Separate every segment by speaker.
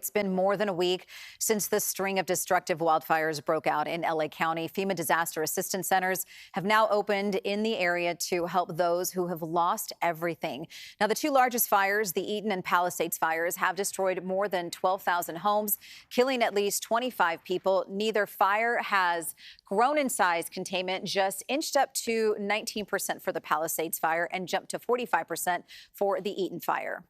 Speaker 1: It's been more than a week since the string of destructive wildfires broke out in LA County. FEMA disaster assistance centers have now opened in the area to help those who have lost everything. Now, the two largest fires, the Eaton and Palisades fires, have destroyed more than 12,000 homes, killing at least 25 people. Neither fire has grown in size. Containment just inched up to 19% for the Palisades fire and jumped to 45% for the Eaton fire.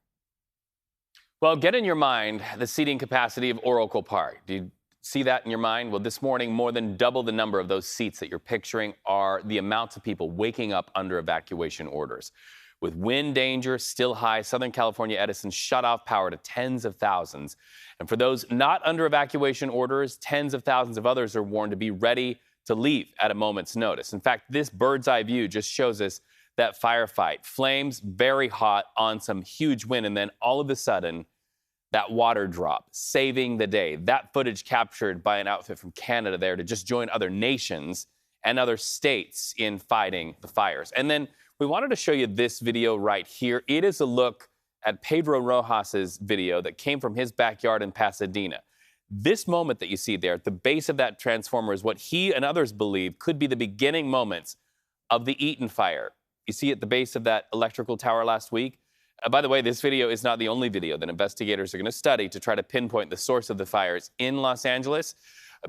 Speaker 2: Well, get in your mind the seating capacity of Oracle Park. Do you see that in your mind? Well, this morning, more than double the number of those seats that you're picturing are the amounts of people waking up under evacuation orders. With wind danger still high, Southern California Edison shut off power to tens of thousands. And for those not under evacuation orders, tens of thousands of others are warned to be ready to leave at a moment's notice. In fact, this bird's eye view just shows us that firefight. Flames very hot on some huge wind, and then all of a sudden, that water drop, saving the day. That footage captured by an outfit from Canada there to just join other nations and other states in fighting the fires. And then we wanted to show you this video right here. It is a look at Pedro Rojas's video that came from his backyard in Pasadena. This moment that you see there at the base of that transformer is what he and others believe could be the beginning moments of the Eaton fire. You see at the base of that electrical tower last week? By the way, this video is not the only video that investigators are going to study to try to pinpoint the source of the fires in Los Angeles.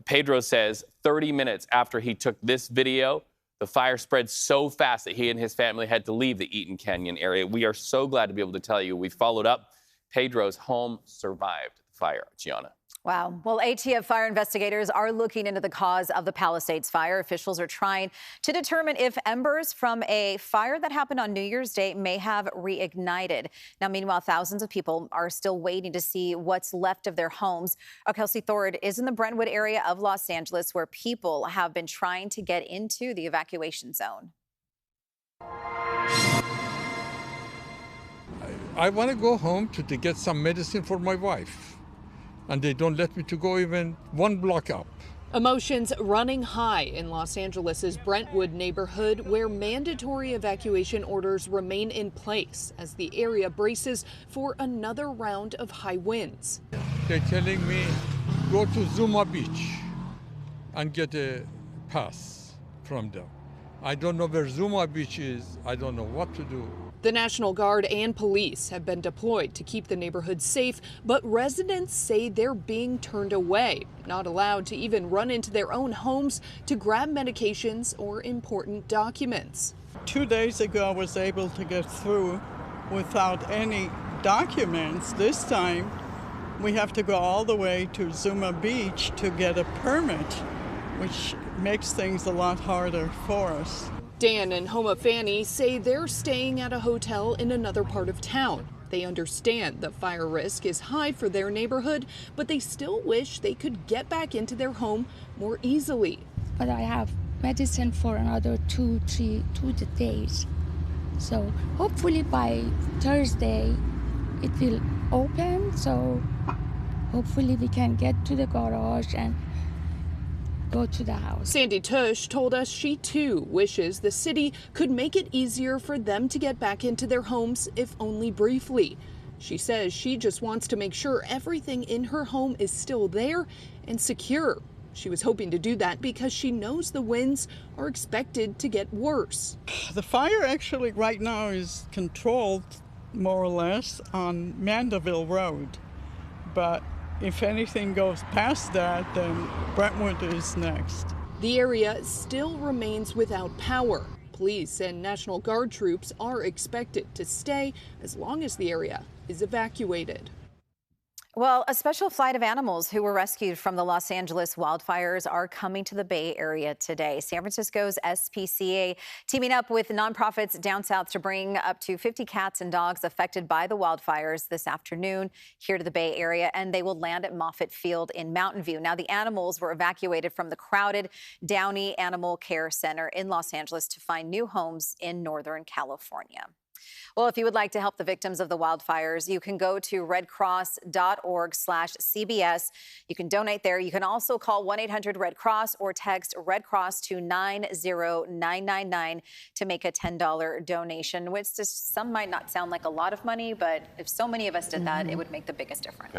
Speaker 2: Pedro says 30 minutes after he took this video, the fire spread so fast that he and his family had to leave the Eaton Canyon area. We are so glad to be able to tell you we followed up. Pedro's home survived the fire. Gianna.
Speaker 1: Wow. Well, ATF fire investigators are looking into the cause of the Palisades fire. Officials are trying to determine if embers from a fire that happened on New Year's Day may have reignited. Now, meanwhile, thousands of people are still waiting to see what's left of their homes. Kelsi Thorud is in the Brentwood area of Los Angeles, where people have been trying to get into the evacuation zone.
Speaker 3: I want to go home to get some medicine for my wife. And they don't let me to go even one block up.
Speaker 4: Emotions running high in Los Angeles' Brentwood neighborhood, where mandatory evacuation orders remain in place as the area braces for another round of high winds.
Speaker 3: They're telling me, go to Zuma Beach and get a pass from them. I don't know where Zuma Beach is. I don't know what to do.
Speaker 4: The National Guard and police have been deployed to keep the neighborhood safe, but residents say they're being turned away, not allowed to even run into their own homes to grab medications or important documents.
Speaker 5: 2 days ago, I was able to get through without any documents. This time, we have to go all the way to Zuma Beach to get a permit, which makes things a lot harder for us.
Speaker 4: Dan and Homa Fanny say they're staying at a hotel in another part of town. They understand the fire risk is high for their neighborhood, but they still wish they could get back into their home more easily.
Speaker 6: But I have medicine for another 2 days. So hopefully by Thursday it will open. So hopefully we can get to the garage and go to the house.
Speaker 4: Sandy Tush told us she too wishes the city could make it easier for them to get back into their homes, if only briefly. She says she just wants to make sure everything in her home is still there and secure. She was hoping to do that because she knows the winds are expected to get worse.
Speaker 5: The fire actually right now is controlled more or less on Mandeville Road, but if anything goes past that, then Brentwood is next.
Speaker 4: The area still remains without power. Police and National Guard troops are expected to stay as long as the area is evacuated.
Speaker 1: Well, a special flight of animals who were rescued from the Los Angeles wildfires are coming to the Bay Area today. San Francisco's SPCA teaming up with nonprofits down south to bring up to 50 cats and dogs affected by the wildfires this afternoon here to the Bay Area, and they will land at Moffett Field in Mountain View. Now, the animals were evacuated from the crowded Downey Animal Care Center in Los Angeles to find new homes in Northern California. Well, if you would like to help the victims of the wildfires, you can go to redcross.org/CBS. You can donate there. You can also call 1-800-RED-CROSS or text Red Cross to 90999 to make a $10 donation, which some might not sound like a lot of money, but if so many of us did that, it would make the biggest difference.